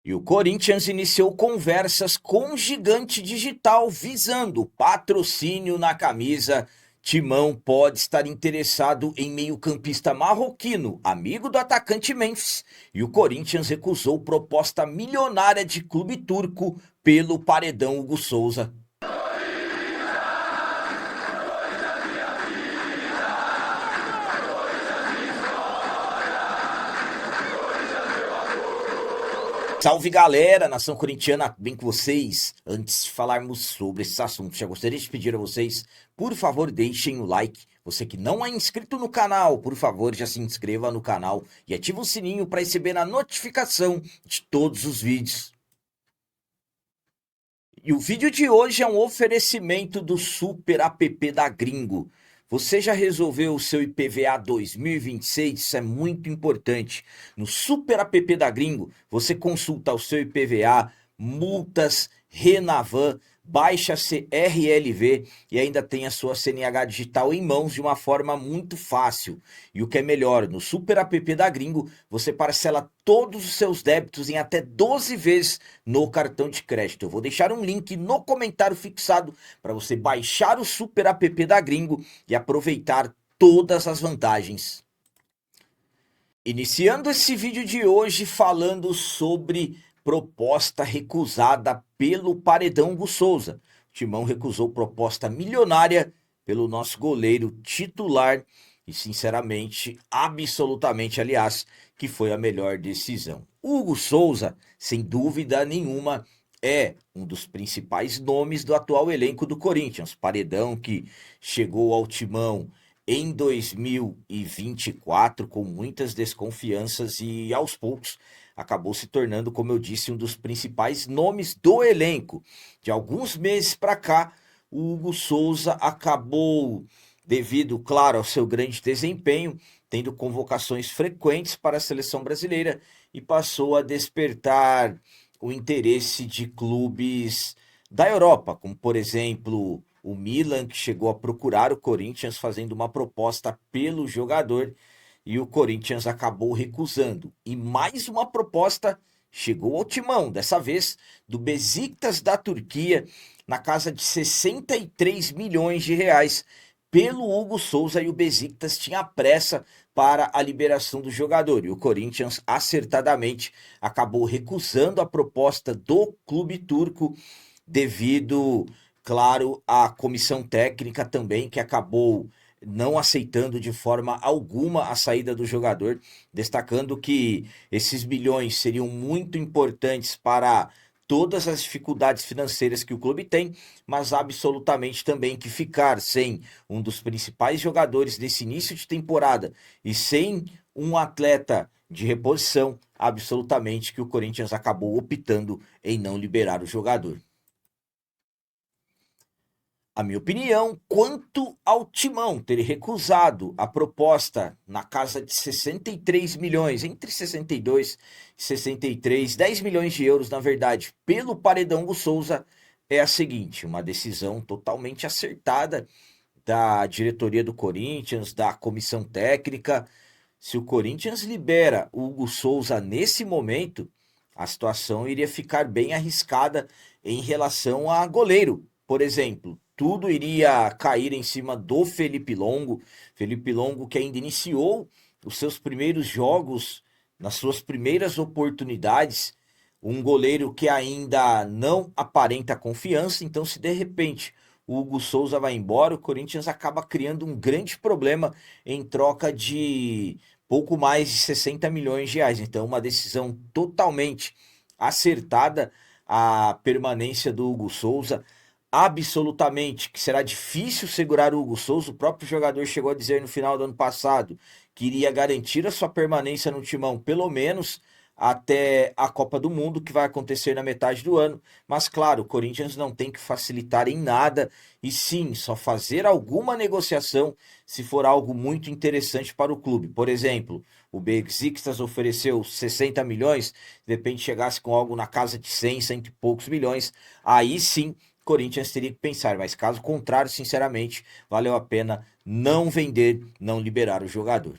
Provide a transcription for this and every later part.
E o Corinthians iniciou conversas com o gigante digital visando patrocínio na camisa. Timão pode estar interessado em meio-campista marroquino, amigo do atacante Memphis, e o Corinthians recusou proposta milionária de clube turco pelo paredão Hugo Souza. Salve galera, nação corintiana, bem com vocês? Antes de falarmos sobre esses assuntos, já gostaria de pedir a vocês, por favor, deixem o like. Você que não é inscrito no canal, por favor, já se inscreva no canal e ative o sininho para receber a notificação de todos os vídeos. E o vídeo de hoje é um oferecimento do Super App da Gringo. Você já resolveu o seu IPVA 2026? Isso é muito importante. No Super App da Gringo, você consulta o seu IPVA, multas, Renavan, baixa CRLV e ainda tem a sua CNH digital em mãos de uma forma muito fácil. E o que é melhor, no Super App da Gringo, você parcela todos os seus débitos em até 12 vezes no cartão de crédito. Eu vou deixar um link no comentário fixado para você baixar o Super App da Gringo e aproveitar todas as vantagens. Iniciando esse vídeo de hoje falando sobre proposta recusada pelo paredão Hugo Souza. O Timão recusou proposta milionária pelo nosso goleiro titular e, sinceramente, absolutamente, aliás, que foi a melhor decisão. O Hugo Souza, sem dúvida nenhuma, é um dos principais nomes do atual elenco do Corinthians. Paredão que chegou ao Timão em 2024 com muitas desconfianças e aos poucos acabou se tornando, como eu disse, um dos principais nomes do elenco. De alguns meses para cá, o Hugo Souza acabou, devido, claro, ao seu grande desempenho, tendo convocações frequentes para a seleção brasileira e passou a despertar o interesse de clubes da Europa, como por exemplo o Milan, que chegou a procurar o Corinthians fazendo uma proposta pelo jogador e o Corinthians acabou recusando. E mais uma proposta chegou ao Timão, dessa vez do Besiktas da Turquia, na casa de 63 milhões de reais pelo Hugo Souza, e o Besiktas tinha pressa para a liberação do jogador. E o Corinthians acertadamente acabou recusando a proposta do clube turco devido, claro, à comissão técnica também, que acabou não aceitando de forma alguma a saída do jogador, destacando que esses milhões seriam muito importantes para todas as dificuldades financeiras que o clube tem, mas absolutamente também que ficar sem um dos principais jogadores desse início de temporada e sem um atleta de reposição, absolutamente que o Corinthians acabou optando em não liberar o jogador. A minha opinião, quanto ao Timão ter recusado a proposta na casa de 63 milhões, entre 62 e 63, 10 milhões de euros, na verdade, pelo paredão Hugo Souza, é a seguinte: uma decisão totalmente acertada da diretoria do Corinthians, da comissão técnica. Se o Corinthians libera o Hugo Souza nesse momento, a situação iria ficar bem arriscada em relação a goleiro, por exemplo. Tudo iria cair em cima do Felipe Longo. Felipe Longo que ainda iniciou os seus primeiros jogos, nas suas primeiras oportunidades, um goleiro que ainda não aparenta confiança. Então, se de repente o Hugo Souza vai embora, o Corinthians acaba criando um grande problema em troca de pouco mais de 60 milhões de reais. Então, uma decisão totalmente acertada a permanência do Hugo Souza. Absolutamente que será difícil segurar o Hugo Souza. O próprio jogador chegou a dizer no final do ano passado que iria garantir a sua permanência no Timão, pelo menos até a Copa do Mundo, que vai acontecer na metade do ano. Mas claro, o Corinthians não tem que facilitar em nada, e sim, só fazer alguma negociação se for algo muito interessante para o clube. Por exemplo, o Besiktas ofereceu 60 milhões, de repente chegasse com algo na casa de 100, cento e poucos milhões, aí sim Corinthians teria que pensar, mas caso contrário, sinceramente, valeu a pena não vender, não liberar o jogador.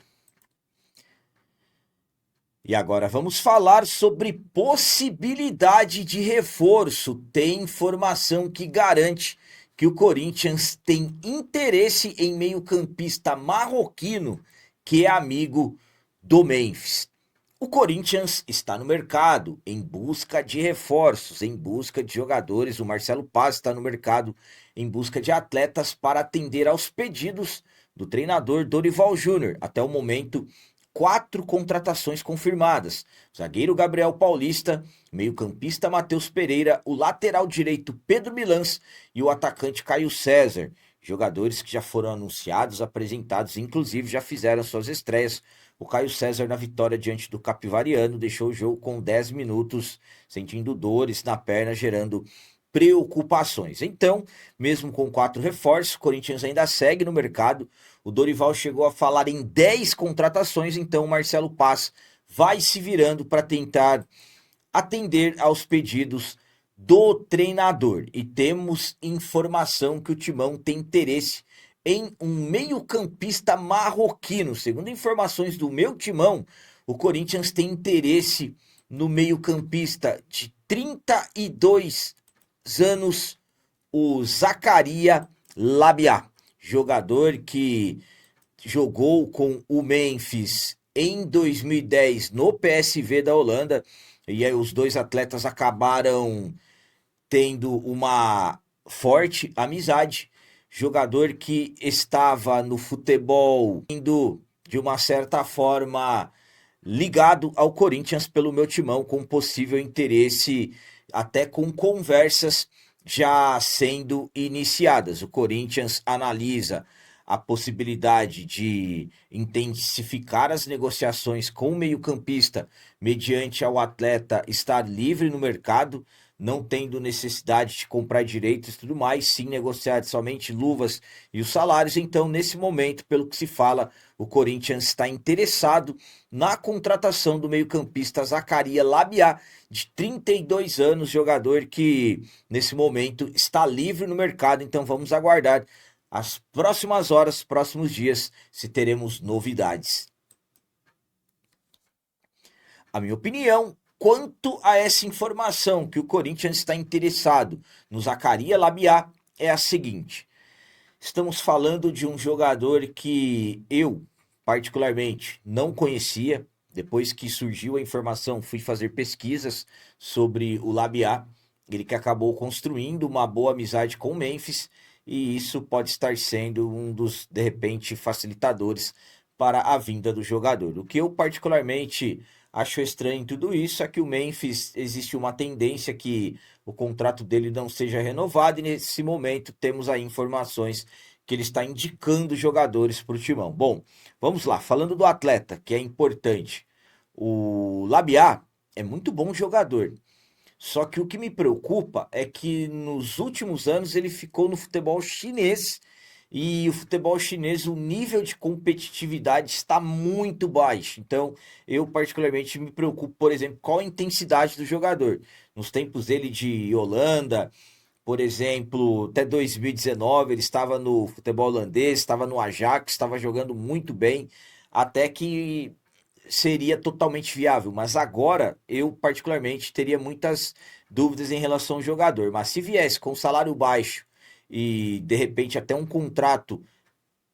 E agora vamos falar sobre possibilidade de reforço. Tem informação que garante que o Corinthians tem interesse em meio-campista marroquino que é amigo do Memphis. O Corinthians está no mercado em busca de reforços, em busca de jogadores. O Marcelo Paz está no mercado em busca de atletas para atender aos pedidos do treinador Dorival Júnior. Até o momento, 4 contratações confirmadas: o zagueiro Gabriel Paulista, meio-campista Matheus Pereira, o lateral direito Pedro Milans e o atacante Caio César. Jogadores que já foram anunciados, apresentados, inclusive já fizeram suas estreias. O Caio César, na vitória diante do Capivariano, deixou o jogo com 10 minutos, sentindo dores na perna, gerando preocupações. Então, mesmo com 4 reforços, o Corinthians ainda segue no mercado. O Dorival chegou a falar em 10 contratações, então o Marcelo Paz vai se virando para tentar atender aos pedidos do treinador. E temos informação que o Timão tem interesse em um meio-campista marroquino. Segundo informações do meu Timão, o Corinthians tem interesse no meio-campista de 32 anos, o Zakaria Labiá, jogador que jogou com o Memphis em 2010 no PSV da Holanda, e aí os dois atletas acabaram tendo uma forte amizade. Jogador que estava no futebol indo de uma certa forma ligado ao Corinthians pelo meu Timão, com possível interesse, até com conversas já sendo iniciadas. O Corinthians analisa a possibilidade de intensificar as negociações com o meio-campista mediante ao atleta estar livre no mercado, não tendo necessidade de comprar direitos e tudo mais, sim negociar somente luvas e os salários. Então, nesse momento, pelo que se fala, o Corinthians está interessado na contratação do meio-campista Zakaria Labiá, de 32 anos, jogador que nesse momento está livre no mercado. Então vamos aguardar as próximas horas, próximos dias, se teremos novidades. A minha opinião quanto a essa informação que o Corinthians está interessado no Zakaria Labiá é a seguinte: estamos falando de um jogador que eu, particularmente, não conhecia. Depois que surgiu a informação, fui fazer pesquisas sobre o Labiá. Ele que acabou construindo uma boa amizade com o Memphis, e isso pode estar sendo um dos, de repente, facilitadores para a vinda do jogador. O que eu particularmente acho estranho em tudo isso é que o Memphis, existe uma tendência que o contrato dele não seja renovado, e nesse momento temos aí informações que ele está indicando jogadores para o Timão. Bom, vamos lá, falando do atleta, que é importante. O Labiá é muito bom jogador, só que o que me preocupa é que nos últimos anos ele ficou no futebol chinês, e o futebol chinês, o nível de competitividade está muito baixo. Então, eu particularmente me preocupo, por exemplo, qual a intensidade do jogador. Nos tempos dele de Holanda, por exemplo, até 2019 ele estava no futebol holandês, estava no Ajax, estava jogando muito bem, até que seria totalmente viável. Mas agora eu particularmente teria muitas dúvidas em relação ao jogador. Mas se viesse com salário baixo e de repente até um contrato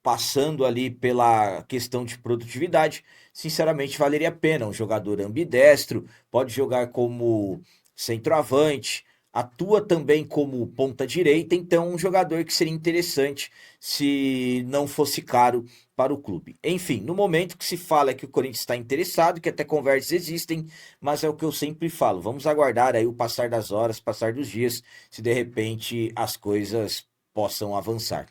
passando ali pela questão de produtividade, sinceramente valeria a pena. Um jogador ambidestro, pode jogar como centroavante, atua também como ponta direita, então um jogador que seria interessante se não fosse caro para o clube. Enfim, no momento que se fala que o Corinthians está interessado, que até conversas existem, mas é o que eu sempre falo, vamos aguardar aí o passar das horas, passar dos dias, se de repente as coisas possam avançar.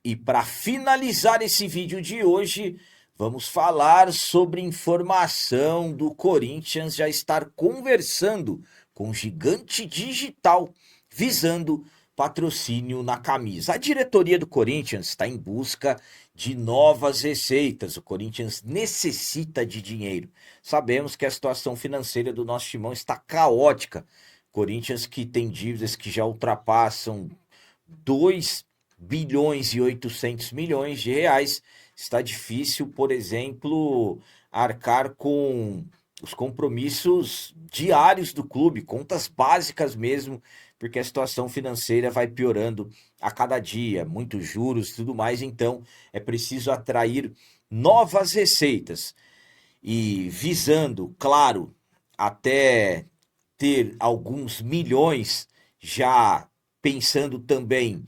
E para finalizar esse vídeo de hoje, vamos falar sobre informação do Corinthians já estar conversando com o gigante digital visando patrocínio na camisa. A diretoria do Corinthians está em busca de novas receitas. O Corinthians necessita de dinheiro. Sabemos que a situação financeira do nosso timão está caótica. Corinthians que tem dívidas que já ultrapassam 2 bilhões e 800 milhões de reais, está difícil, por exemplo, arcar com os compromissos diários do clube, contas básicas mesmo, porque a situação financeira vai piorando a cada dia, muitos juros e tudo mais, então é preciso atrair novas receitas e visando, claro, até ter alguns milhões, já pensando também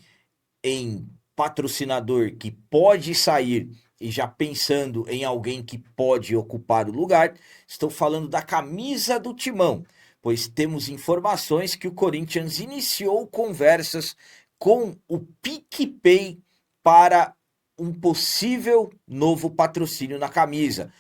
em patrocinador que pode sair e já pensando em alguém que pode ocupar o lugar, estou falando da camisa do Timão, pois temos informações que o Corinthians iniciou conversas com o PicPay para um possível novo patrocínio na camisa.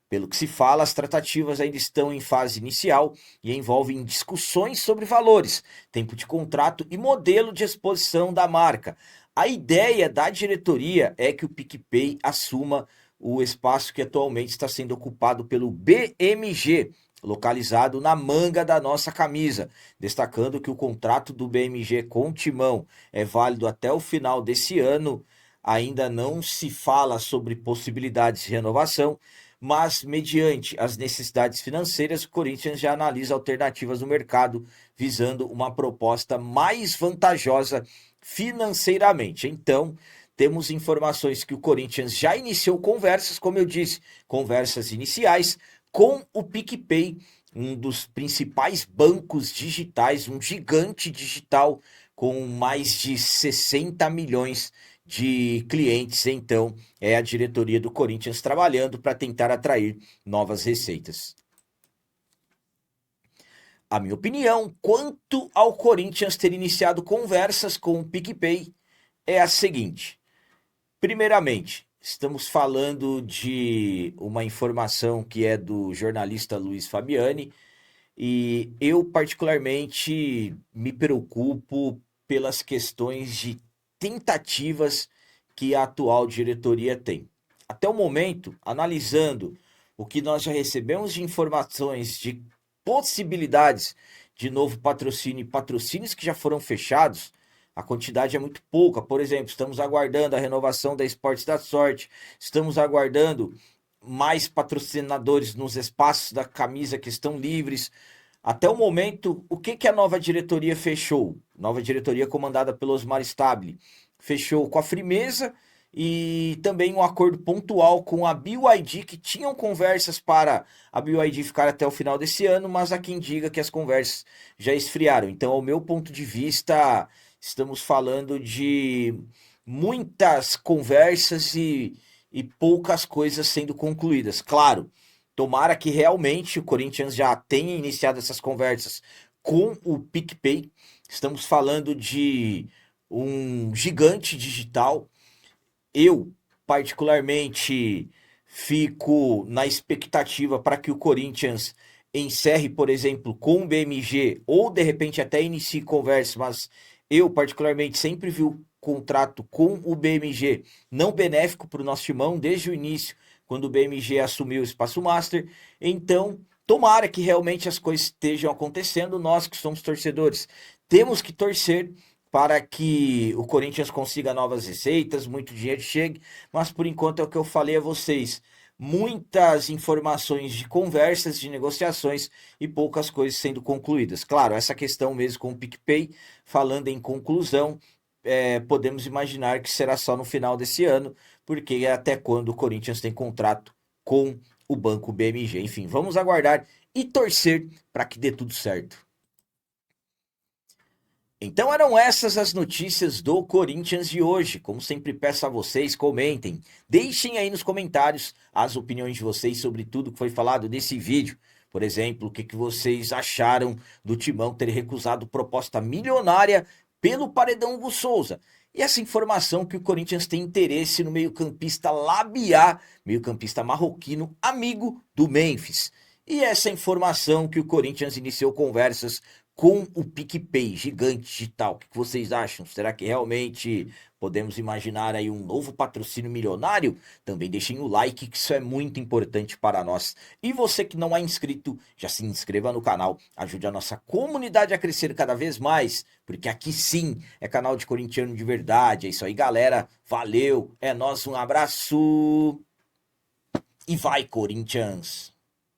Pelo que se fala, as tratativas ainda estão em fase inicial e envolvem discussões sobre valores, tempo de contrato e modelo de exposição da marca. A ideia da diretoria é que o PicPay assuma o espaço que atualmente está sendo ocupado pelo BMG, localizado na manga da nossa camisa, destacando que o contrato do BMG com o Timão é válido até o final desse ano. Ainda não se fala sobre possibilidades de renovação, mas mediante as necessidades financeiras, o Corinthians já analisa alternativas no mercado, visando uma proposta mais vantajosa financeiramente. Então, temos informações que o Corinthians já iniciou conversas, como eu disse, conversas iniciais com o PicPay, um dos principais bancos digitais, um gigante digital com mais de 60 milhões de clientes. Então, é a diretoria do Corinthians trabalhando para tentar atrair novas receitas. A minha opinião quanto ao Corinthians ter iniciado conversas com o PicPay é a seguinte. Primeiramente, estamos falando de uma informação que é do jornalista Luiz Fabiani e eu particularmente me preocupo pelas questões de tentativas que a atual diretoria tem. Até o momento, analisando o que nós já recebemos de informações de possibilidades de novo patrocínio e patrocínios que já foram fechados, a quantidade é muito pouca. Por exemplo, estamos aguardando a renovação da Esportes da Sorte, estamos aguardando mais patrocinadores nos espaços da camisa que estão livres. Até o momento, o que a nova diretoria fechou? Nova diretoria comandada pelo Osmar Stabile. Fechou com a Frimeza e também um acordo pontual com a BYD, que tinham conversas para a BYD ficar até o final desse ano, mas há quem diga que as conversas já esfriaram. Então, ao meu ponto de vista, estamos falando de muitas conversas e poucas coisas sendo concluídas. Claro, tomara que realmente o Corinthians já tenha iniciado essas conversas com o PicPay. Estamos falando de um gigante digital. Eu, particularmente, fico na expectativa para que o Corinthians encerre, por exemplo, com o BMG ou de repente até inicie conversa, mas eu, particularmente, sempre vi o contrato com o BMG não benéfico para o nosso timão desde o início, quando o BMG assumiu o Espaço Master. Então, tomara que realmente as coisas estejam acontecendo. Nós que somos torcedores, temos que torcer para que o Corinthians consiga novas receitas, muito dinheiro chegue, mas por enquanto é o que eu falei a vocês. Muitas informações de conversas, de negociações e poucas coisas sendo concluídas. Claro, essa questão mesmo com o PicPay, falando em conclusão, podemos imaginar que será só no final desse ano, porque é até quando o Corinthians tem contrato com o Banco BMG. Enfim, vamos aguardar e torcer para que dê tudo certo. Então eram essas as notícias do Corinthians de hoje. Como sempre peço a vocês, comentem. Deixem aí nos comentários as opiniões de vocês sobre tudo que foi falado nesse vídeo. Por exemplo, o que vocês acharam do Timão ter recusado proposta milionária pelo Paredão Hugo Souza. E essa informação que o Corinthians tem interesse no meio-campista Labiá, meio-campista marroquino, amigo do Memphis. E essa informação que o Corinthians iniciou conversas com o PicPay gigante digital. O que vocês acham? Será que realmente podemos imaginar aí um novo patrocínio milionário? Também deixem o like, que isso é muito importante para nós. E você que não é inscrito, já se inscreva no canal, ajude a nossa comunidade a crescer cada vez mais, porque aqui sim é canal de corintiano de verdade. É isso aí, galera. Valeu, é nóis, um abraço e vai, Corinthians!